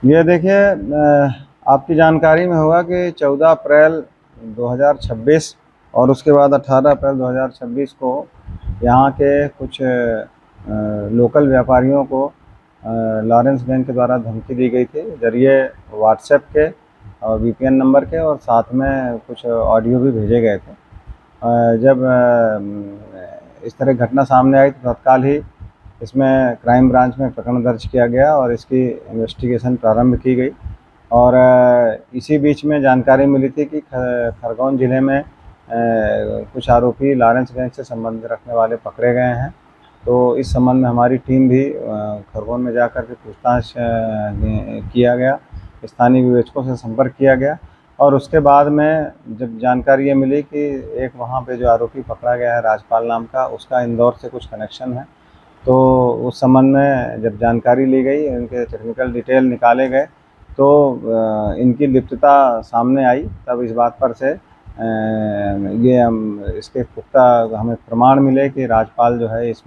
ये देखिए, आपकी जानकारी में होगा कि 14 अप्रैल 2026 और उसके बाद 18 अप्रैल 2026 को यहाँ के कुछ लोकल व्यापारियों को लॉरेंस बैंक के द्वारा धमकी दी गई थी, जरिए व्हाट्सएप के और वीपीएन नंबर के, और साथ में कुछ ऑडियो भी भेजे गए थे। जब इस तरह घटना सामने आई तो तत्काल ही इसमें क्राइम ब्रांच में प्रकरण दर्ज किया गया और इसकी इन्वेस्टिगेशन प्रारंभ की गई। और इसी बीच में जानकारी मिली थी कि खरगोन ज़िले में कुछ आरोपी लॉरेंस गैंग से संबंध रखने वाले पकड़े गए हैं। तो इस संबंध में हमारी टीम भी खरगोन में जाकर के पूछताछ किया गया, स्थानीय विवेचकों से संपर्क किया गया। और उसके बाद में जब जानकारी ये मिली कि एक वहाँ पे जो आरोपी पकड़ा गया है राजपाल नाम का, उसका इंदौर से कुछ कनेक्शन है, तो उस संबंध में जब जानकारी ली गई, इनके टेक्निकल डिटेल निकाले गए, तो इनकी लिप्तता सामने आई। तब इस बात पर से ये हम इसके पुख्ता हमें प्रमाण मिले कि राजपाल जो है इस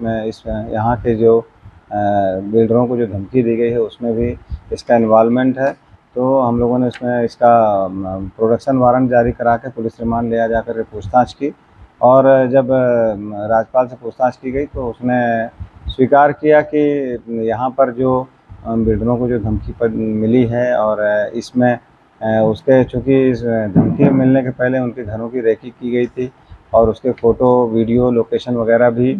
यहाँ के जो बिल्डरों को जो धमकी दी गई है उसमें भी इसका इन्वॉल्वमेंट है। तो हम लोगों ने इसमें इसका प्रोडक्शन वारंट जारी करा के पुलिस रिमांड लिया जाकर के पूछताछ की। और जब राजपाल से पूछताछ की गई तो उसने स्वीकार किया कि यहाँ पर जो बिल्डरों को जो धमकी पर मिली है, और इसमें उसके चूँकि इस धमकी मिलने के पहले उनके घरों की रेकी की गई थी और उसके फ़ोटो वीडियो लोकेशन वगैरह भी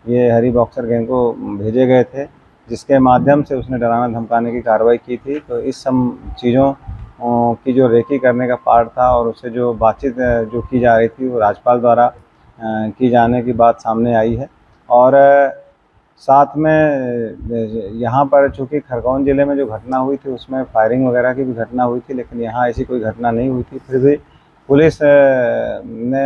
ये हरी बॉक्सर गैंग को भेजे गए थे, जिसके माध्यम से उसने डराना धमकाने की कार्रवाई की थी। तो इस सब चीज़ों की जो रेकी करने का पार्ट था और उससे जो बातचीत जो की जा रही थी वो राजपाल द्वारा की जाने की बात सामने आई है। और साथ में यहाँ पर चूँकि खरगोन ज़िले में जो घटना हुई थी उसमें फायरिंग वगैरह की भी घटना हुई थी, लेकिन यहाँ ऐसी कोई घटना नहीं हुई थी। फिर भी पुलिस ने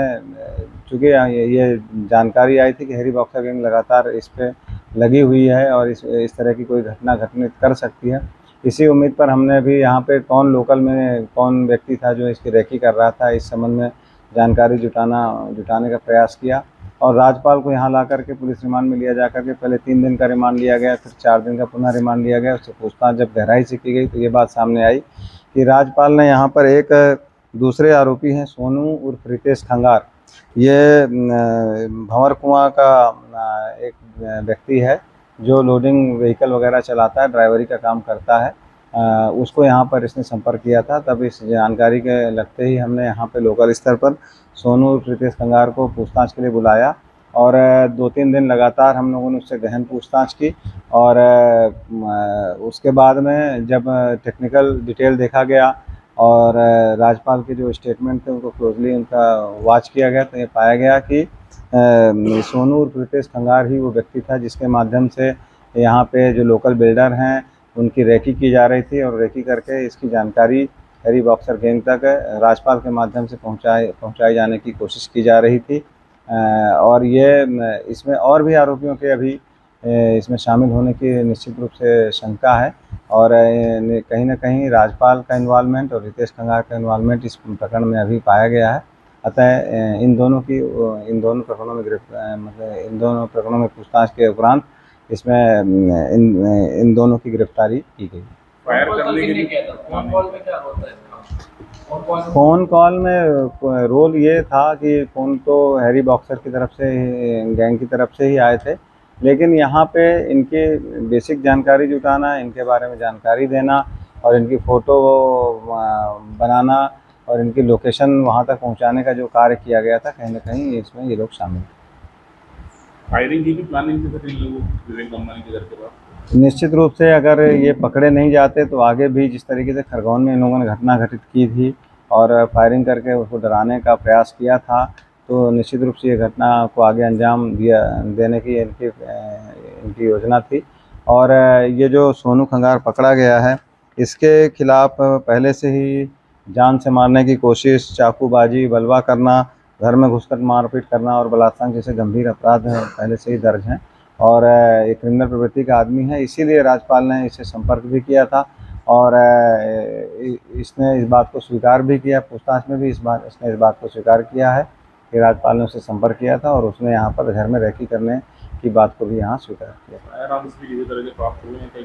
चूँकि ये जानकारी आई थी कि हैरी बॉक्सर गैंग लगातार इस पे लगी हुई है और इस तरह की कोई घटना घटित कर सकती है, इसी उम्मीद पर हमने भी यहाँ पे कौन लोकल में कौन व्यक्ति था जो इसकी रेकी कर रहा था, इस संबंध में जानकारी जुटाने का प्रयास किया। और राजपाल को यहाँ ला करके पुलिस रिमांड में लिया जा करके पहले 3 दिन का रिमांड लिया गया, फिर 4 दिन का पुनः रिमांड लिया गया। उससे पूछताछ जब गहराई से की गई तो ये बात सामने आई कि राजपाल ने यहाँ पर एक दूसरे आरोपी हैं सोनू उर्फ रितेश खंगार, ये भंवर कुआं का एक व्यक्ति है जो लोडिंग व्हीकल वगैरह चलाता है, ड्राइवरी का काम करता है। उसको यहाँ पर इसने संपर्क किया था। तब इस जानकारी के लगते ही हमने यहाँ पे लोकल स्तर पर सोनू रितेश खंगार को पूछताछ के लिए बुलाया और 2-3 दिन लगातार हम लोगों ने उससे गहन पूछताछ की। और उसके बाद में जब टेक्निकल डिटेल देखा गया और राजपाल के जो स्टेटमेंट थे उनको क्लोजली उनका वॉच किया गया, तो ये पाया गया कि सोनू उर्फ रितेश खंगार ही वो व्यक्ति था जिसके माध्यम से यहाँ पे जो लोकल बिल्डर हैं उनकी रेकी की जा रही थी, और रेकी करके इसकी जानकारी हैरी बॉक्सर गैंग तक राजपाल के माध्यम से पहुँचाई जाने की कोशिश की जा रही थी। और ये इसमें और भी आरोपियों के अभी इसमें शामिल होने की निश्चित रूप से शंका है। और कहीं ना कहीं राजपाल का इन्वॉल्वमेंट और रितेश खंगार का इन्वॉल्वमेंट इस प्रकरण में अभी पाया गया है। अतः इन दोनों प्रकरणों में इन दोनों प्रकरणों में पूछताछ के उपरांत इसमें इन दोनों की गिरफ्तारी की गई। फायर करने के लिए फोन कॉल में क्या होता है? फ़ोन कॉल में रोल ये था कि फ़ोन तो हैरी बॉक्सर की तरफ से गैंग की तरफ से ही आए थे, लेकिन यहाँ पे इनके बेसिक जानकारी जुटाना, इनके बारे में जानकारी देना और इनकी फ़ोटो बनाना और इनकी लोकेशन वहाँ तक पहुँचाने का जो कार्य किया गया था, कहीं ना कहीं इसमें ये लोग शामिल थे। फायरिंग की भी प्लानिंग थी सर इन लोगों विवेक अंबानी के घर के पास? निश्चित रूप से अगर ये पकड़े नहीं जाते तो आगे भी जिस तरीके से खरगोन में इन लोगों ने घटना घटित की थी और फायरिंग करके उसको डराने का प्रयास किया था, तो निश्चित रूप से ये घटना को आगे अंजाम देने की इनकी योजना थी। और ये जो सोनू खंगार पकड़ा गया है इसके खिलाफ पहले से ही जान से मारने की कोशिश, चाकूबाजी, बलवा करना, घर में घुसकर मारपीट करना और बलात्कार जैसे गंभीर अपराध पहले से ही दर्ज हैं। और एक क्रिमिनल प्रवृत्ति का आदमी है, इसीलिए राजपाल ने इससे संपर्क भी किया था। और इसने इस बात को स्वीकार भी किया, पूछताछ में भी इसने इस बात को स्वीकार किया है कि राजपाल ने उससे संपर्क किया था और उसने यहाँ पर घर में रेकी करने की बात को भी यहाँ स्वीकार किया। फायर आर्म्स भी किसी तरह के प्राप्त हुए हैं? कहीं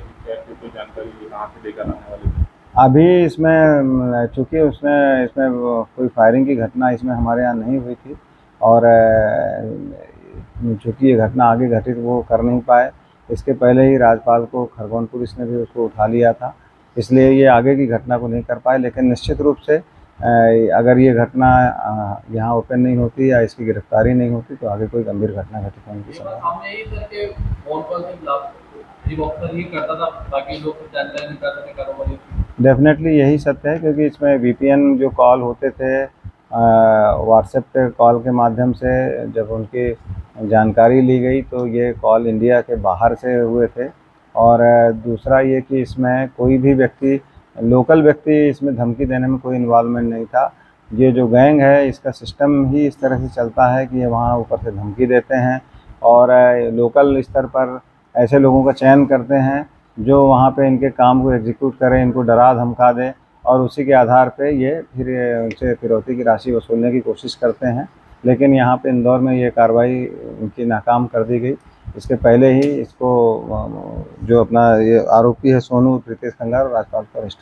कोई जानकारी कहाँ से लेकर आने वाले थे? अभी इसमें चूँकि उसने इसमें कोई फायरिंग की घटना इसमें हमारे यहाँ नहीं हुई थी और चूँकि ये घटना आगे घटित वो कर नहीं पाए, इसके पहले ही राजपाल को खरगोन पुलिस ने भी उसको उठा लिया था, इसलिए ये आगे की घटना को नहीं कर पाए। लेकिन निश्चित रूप से अगर ये घटना यहाँ ओपन नहीं होती या इसकी गिरफ्तारी नहीं होती तो आगे कोई गंभीर घटना घटित होने की संभावना। हमने यही करके फोन कॉल से ब्लॉक बॉक्सर ही करता था, बाकी लोग जानकारी नहीं करते थे कारोबारी। डेफिनेटली यही सत्य है, क्योंकि इसमें वीपीएन जो कॉल होते थे व्हाट्सएप पे कॉल के माध्यम से जब उनकी जानकारी ली गई तो ये कॉल इंडिया के बाहर से हुए थे। और दूसरा ये कि इसमें कोई भी व्यक्ति, लोकल व्यक्ति इसमें धमकी देने में कोई इन्वॉल्वमेंट नहीं था। ये जो गैंग है इसका सिस्टम ही इस तरह से चलता है कि ये वहाँ ऊपर से धमकी देते हैं और लोकल स्तर पर ऐसे लोगों का चयन करते हैं जो वहाँ पे इनके काम को एग्जीक्यूट करें, इनको डरा धमका दें और उसी के आधार पे ये फिर उनसे फिरौती की राशि वसूलने की कोशिश करते हैं। लेकिन यहाँ पे इंदौर में ये कार्रवाई इनकी नाकाम कर दी गई। इसके पहले ही इसको जो अपना ये आरोपी है सोनू प्रीतेश कंगार और राजपाल को अरेस्ट